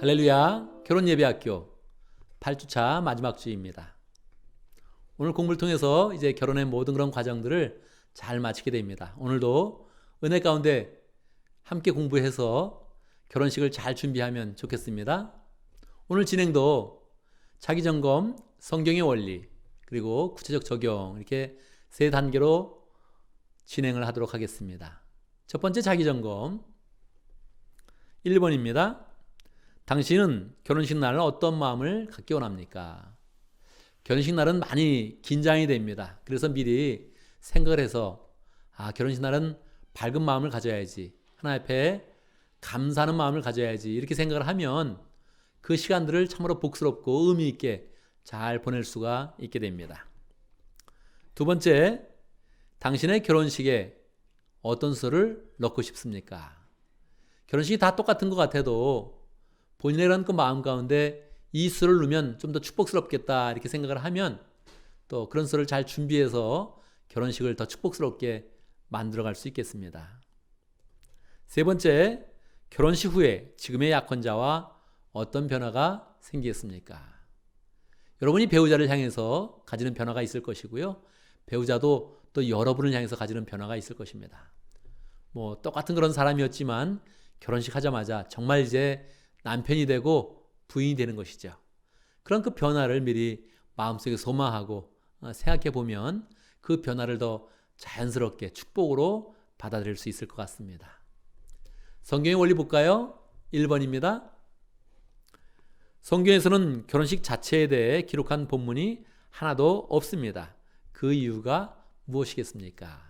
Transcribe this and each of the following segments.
할렐루야, 결혼예배학교 8주차 마지막 주입니다. 오늘 공부를 통해서 이제 결혼의 모든 그런 과정들을 잘 마치게 됩니다. 오늘도 은혜 가운데 함께 공부해서 결혼식을 잘 준비하면 좋겠습니다. 오늘 진행도 자기점검, 성경의 원리, 그리고 구체적 적용 이렇게 세 단계로 진행을 하도록 하겠습니다. 첫 번째 자기점검 1번입니다. 당신은 결혼식 날은 어떤 마음을 갖기 원합니까? 결혼식 날은 많이 긴장이 됩니다. 그래서 미리 생각을 해서 결혼식 날은 밝은 마음을 가져야지, 하나님 앞에 감사하는 마음을 가져야지 이렇게 생각을 하면 그 시간들을 참으로 복스럽고 의미 있게 잘 보낼 수가 있게 됩니다. 두 번째, 당신의 결혼식에 어떤 수를 넣고 싶습니까? 결혼식이 다 똑같은 것 같아도 본인의 그런 그 마음 가운데 이 수를 넣으면 좀 더 축복스럽겠다 이렇게 생각을 하면 또 그런 수를 잘 준비해서 결혼식을 더 축복스럽게 만들어갈 수 있겠습니다. 세 번째, 결혼식 후에 지금의 약혼자와 어떤 변화가 생기겠습니까? 여러분이 배우자를 향해서 가지는 변화가 있을 것이고요. 배우자도 또 여러분을 향해서 가지는 변화가 있을 것입니다. 똑같은 그런 사람이었지만 결혼식 하자마자 정말 이제 남편이 되고 부인이 되는 것이죠. 그런 그 변화를 미리 마음속에 소망하고 생각해 보면 그 변화를 더 자연스럽게 축복으로 받아들일 수 있을 것 같습니다. 성경의 원리 볼까요? 1번입니다. 성경에서는 결혼식 자체에 대해 기록한 본문이 하나도 없습니다. 그 이유가 무엇이겠습니까?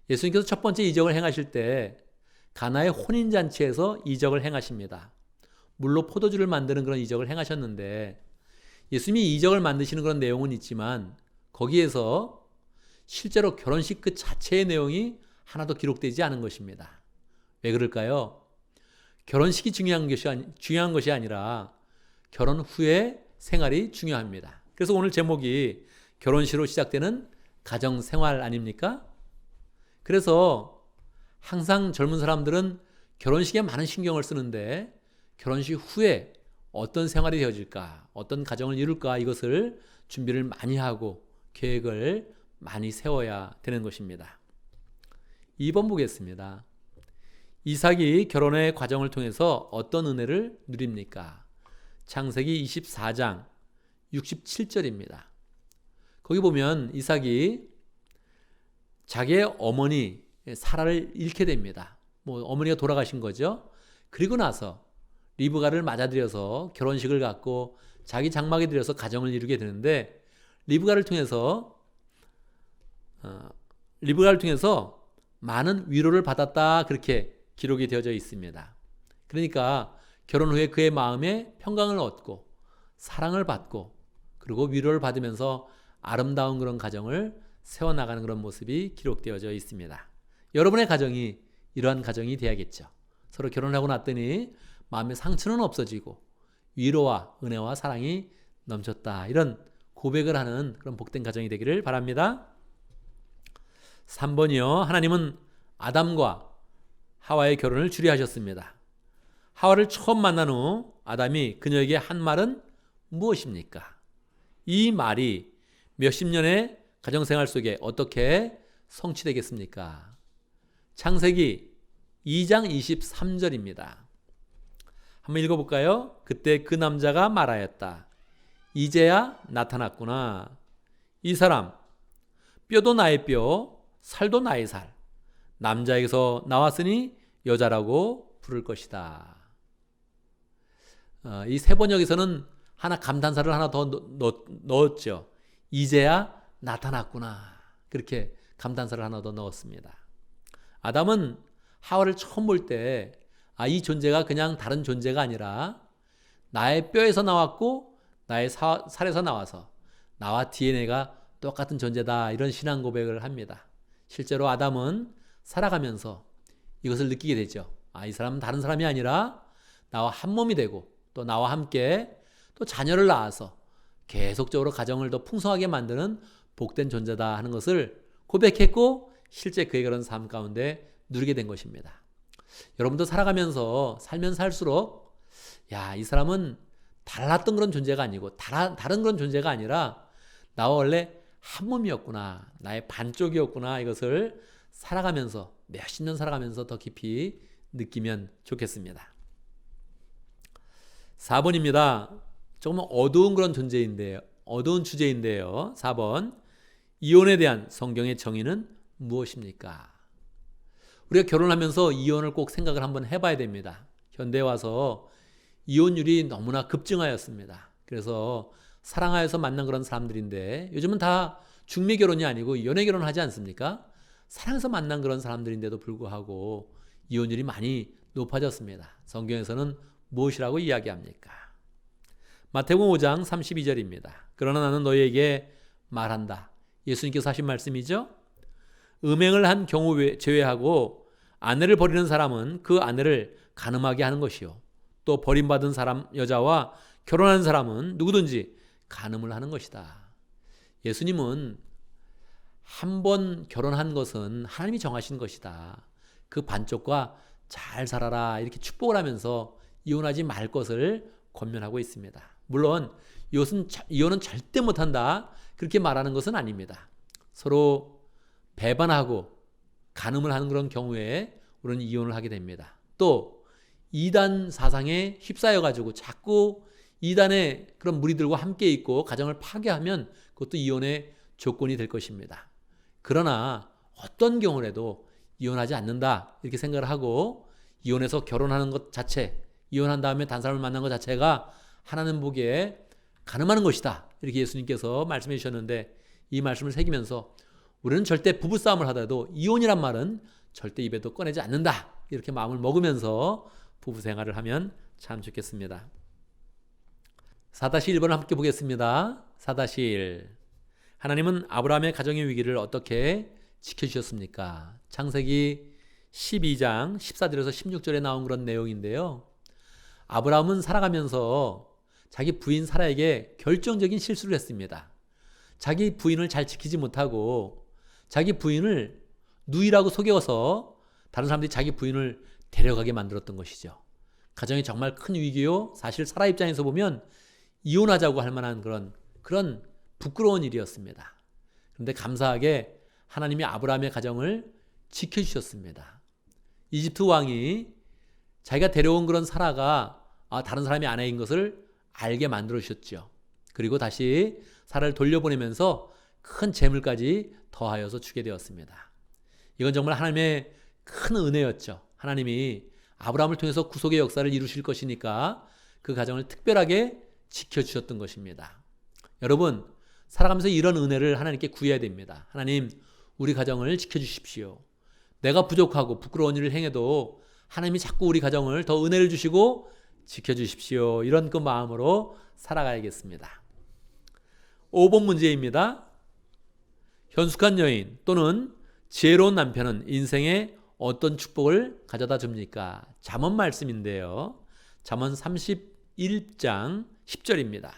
예수님께서 첫 번째 이적을 행하실 때 가나의 혼인잔치에서 이적을 행하십니다. 물로 포도주를 만드는 그런 이적을 행하셨는데 예수님이 이적을 만드시는 그런 내용은 있지만 거기에서 실제로 결혼식 그 자체의 내용이 하나도 기록되지 않은 것입니다. 왜 그럴까요? 결혼식이 중요한 것이 아니라 결혼 후의 생활이 중요합니다. 그래서 오늘 제목이 결혼식으로 시작되는 가정생활 아닙니까? 그래서 항상 젊은 사람들은 결혼식에 많은 신경을 쓰는데 결혼식 후에 어떤 생활이 되어질까, 어떤 가정을 이룰까 이것을 준비를 많이 하고 계획을 많이 세워야 되는 것입니다. 2번 보겠습니다. 이삭이 결혼의 과정을 통해서 어떤 은혜를 누립니까? 창세기 24장 67절입니다. 거기 보면 이삭이 자기의 어머니 사라를 잃게 됩니다. 어머니가 돌아가신 거죠. 그리고 나서 리브가를 맞아들여서 결혼식을 갖고 자기 장막에 들여서 가정을 이루게 되는데 리브가를 통해서 많은 위로를 받았다 그렇게 기록이 되어져 있습니다. 그러니까 결혼 후에 그의 마음에 평강을 얻고 사랑을 받고 그리고 위로를 받으면서 아름다운 그런 가정을 세워나가는 그런 모습이 기록되어져 있습니다. 여러분의 가정이 이러한 가정이 돼야겠죠. 서로 결혼하고 났더니 마음의 상처는 없어지고 위로와 은혜와 사랑이 넘쳤다. 이런 고백을 하는 그런 복된 가정이 되기를 바랍니다. 3번이요. 하나님은 아담과 하와의 결혼을 주례하셨습니다. 하와를 처음 만난 후 아담이 그녀에게 한 말은 무엇입니까? 이 말이 몇십 년의 가정생활 속에 어떻게 성취되겠습니까? 창세기 2장 23절입니다. 한번 읽어볼까요? 그때 그 남자가 말하였다. 이제야 나타났구나. 이 사람 뼈도 나의 뼈, 살도 나의 살. 남자에게서 나왔으니 여자라고 부를 것이다. 이 세 번역에서는 하나 감탄사를 하나 더 넣었죠. 이제야 나타났구나. 그렇게 감탄사를 하나 더 넣었습니다. 아담은 하와를 처음 볼 때 이 존재가 그냥 다른 존재가 아니라 나의 뼈에서 나왔고 나의 살에서 나와서 나와 DNA가 똑같은 존재다 이런 신앙 고백을 합니다. 실제로 아담은 살아가면서 이것을 느끼게 되죠. 이 사람은 다른 사람이 아니라 나와 한 몸이 되고 또 나와 함께 또 자녀를 낳아서 계속적으로 가정을 더 풍성하게 만드는 복된 존재다 하는 것을 고백했고 실제 그의 그런 삶 가운데 누리게 된 것입니다. 여러분도 살아가면서 살면 살수록 야, 이 사람은 달랐던 그런 존재가 아니고 다른 그런 존재가 아니라 나와 원래 한 몸이었구나. 나의 반쪽이었구나. 이것을 살아가면서 몇십 년 살아가면서 더 깊이 느끼면 좋겠습니다. 4번입니다. 조금 어두운 그런 존재인데요. 어두운 주제인데요. 4번. 이혼에 대한 성경의 정의는 무엇입니까? 우리가 결혼하면서 이혼을 꼭 생각을 한번 해봐야 됩니다. 현대에 와서 이혼율이 너무나 급증하였습니다. 그래서 사랑하여서 만난 그런 사람들인데 요즘은 다 중매 결혼이 아니고 연애 결혼을 하지 않습니까? 사랑해서 만난 그런 사람들인데도 불구하고 이혼율이 많이 높아졌습니다. 성경에서는 무엇이라고 이야기합니까? 마태복음 5장 32절입니다. 그러나 나는 너희에게 말한다. 예수님께서 하신 말씀이죠. 음행을 한 경우 제외하고 아내를 버리는 사람은 그 아내를 간음하게 하는 것이요. 또 버림받은 사람 여자와 결혼한 사람은 누구든지 간음을 하는 것이다. 예수님은 한 번 결혼한 것은 하나님이 정하신 것이다. 그 반쪽과 잘 살아라 이렇게 축복을 하면서 이혼하지 말 것을 권면하고 있습니다. 물론 이혼은 절대 못한다 그렇게 말하는 것은 아닙니다. 서로 배반하고 간음을 하는 그런 경우에 우리는 이혼을 하게 됩니다. 또 이단 사상에 휩싸여 가지고 자꾸 이단의 그런 무리들과 함께 있고 가정을 파괴하면 그것도 이혼의 조건이 될 것입니다. 그러나 어떤 경우라도 이혼하지 않는다 이렇게 생각을 하고 이혼해서 결혼하는 것 자체, 이혼한 다음에 다른 사람을 만난 것 자체가 하나님 보기에 간음하는 것이다 이렇게 예수님께서 말씀해 주셨는데 이 말씀을 새기면서 우리는 절대 부부싸움을 하더라도 이혼이란 말은 절대 입에도 꺼내지 않는다 이렇게 마음을 먹으면서 부부 생활을 하면 참 좋겠습니다. 4-1번을 함께 보겠습니다. 4-1 하나님은 아브라함의 가정의 위기를 어떻게 지켜주셨습니까? 창세기 12장 14절에서 16절에 나온 그런 내용인데요. 아브라함은 살아가면서 자기 부인 사라에게 결정적인 실수를 했습니다. 자기 부인을 잘 지키지 못하고 자기 부인을 누이라고 속여서 다른 사람들이 자기 부인을 데려가게 만들었던 것이죠. 가정이 정말 큰 위기요. 사실 사라 입장에서 보면 이혼하자고 할 만한 그런 부끄러운 일이었습니다. 그런데 감사하게 하나님이 아브라함의 가정을 지켜주셨습니다. 이집트 왕이 자기가 데려온 그런 사라가 다른 사람의 아내인 것을 알게 만들어 주셨죠. 그리고 다시 사라를 돌려보내면서 큰 재물까지 더하여서 주게 되었습니다. 이건 정말 하나님의 큰 은혜였죠. 하나님이 아브라함을 통해서 구속의 역사를 이루실 것이니까 그 가정을 특별하게 지켜주셨던 것입니다. 여러분, 살아가면서 이런 은혜를 하나님께 구해야 됩니다. 하나님, 우리 가정을 지켜주십시오. 내가 부족하고 부끄러운 일을 행해도 하나님이 자꾸 우리 가정을 더 은혜를 주시고 지켜주십시오. 이런 그 마음으로 살아가야겠습니다. 5번 문제입니다. 현숙한 여인 또는 지혜로운 남편은 인생에 어떤 축복을 가져다 줍니까? 잠언 말씀인데요. 잠언 31장 10절입니다.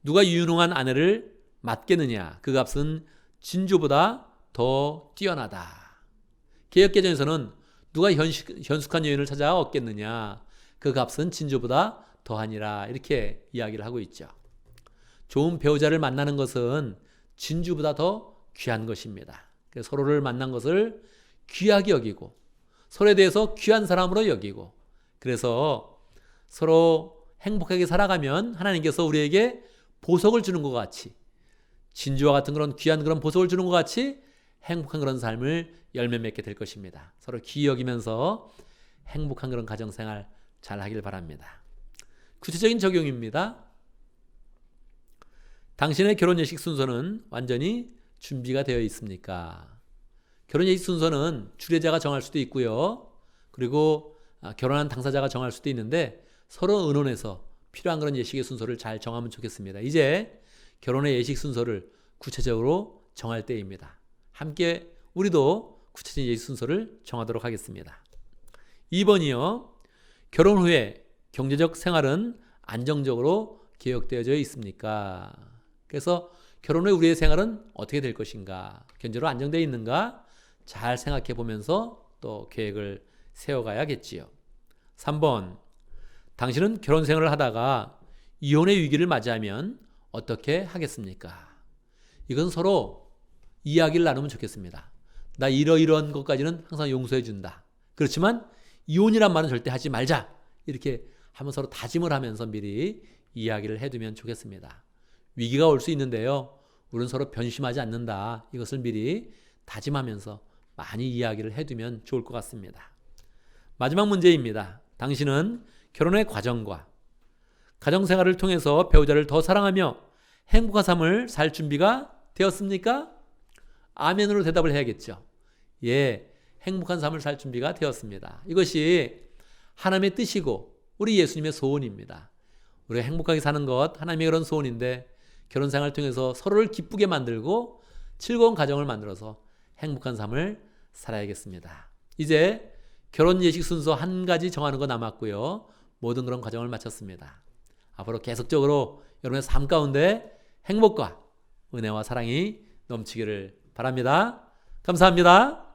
누가 유능한 아내를 맡겠느냐? 그 값은 진주보다 더 뛰어나다. 개역개정에서는 누가 현숙한 여인을 찾아 얻겠느냐? 그 값은 진주보다 더하니라. 이렇게 이야기를 하고 있죠. 좋은 배우자를 만나는 것은 진주보다 더 귀한 것입니다. 그래서 서로를 만난 것을 귀하게 여기고 서로에 대해서 귀한 사람으로 여기고 그래서 서로 행복하게 살아가면 하나님께서 우리에게 보석을 주는 것 같이 진주와 같은 그런 귀한 그런 보석을 주는 것 같이 행복한 그런 삶을 열매 맺게 될 것입니다. 서로 귀히 여기면서 행복한 그런 가정생활 잘 하길 바랍니다. 구체적인 적용입니다. 당신의 결혼 예식 순서는 완전히 준비가 되어 있습니까? 결혼 예식 순서는 주례자가 정할 수도 있고요. 그리고 결혼한 당사자가 정할 수도 있는데 서로 의논해서 필요한 그런 예식의 순서를 잘 정하면 좋겠습니다. 이제 결혼의 예식 순서를 구체적으로 정할 때입니다. 함께 우리도 구체적인 예식 순서를 정하도록 하겠습니다. 2번이요. 결혼 후에 경제적 생활은 안정적으로 개혁되어져 있습니까? 그래서 결혼 후에 우리의 생활은 어떻게 될 것인가? 경제로 안정되어 있는가? 잘 생각해 보면서 또 계획을 세워가야겠지요. 3번. 당신은 결혼 생활을 하다가 이혼의 위기를 맞이하면 어떻게 하겠습니까? 이건 서로 이야기를 나누면 좋겠습니다. 나 이러이러한 것까지는 항상 용서해 준다. 그렇지만 이혼이란 말은 절대 하지 말자. 이렇게 한번 서로 다짐을 하면서 미리 이야기를 해두면 좋겠습니다. 위기가 올 수 있는데요. 우리는 서로 변심하지 않는다. 이것을 미리 다짐하면서 많이 이야기를 해두면 좋을 것 같습니다. 마지막 문제입니다. 당신은 결혼의 과정과 가정생활을 통해서 배우자를 더 사랑하며 행복한 삶을 살 준비가 되었습니까? 아멘으로 대답을 해야겠죠. 예, 행복한 삶을 살 준비가 되었습니다. 이것이 하나님의 뜻이고 우리 예수님의 소원입니다. 우리가 행복하게 사는 것 하나님의 그런 소원인데 결혼 생활을 통해서 서로를 기쁘게 만들고 즐거운 가정을 만들어서 행복한 삶을 살아야겠습니다. 이제 결혼 예식 순서 한 가지 정하는 거 남았고요. 모든 그런 과정을 마쳤습니다. 앞으로 계속적으로 여러분의 삶 가운데 행복과 은혜와 사랑이 넘치기를 바랍니다. 감사합니다.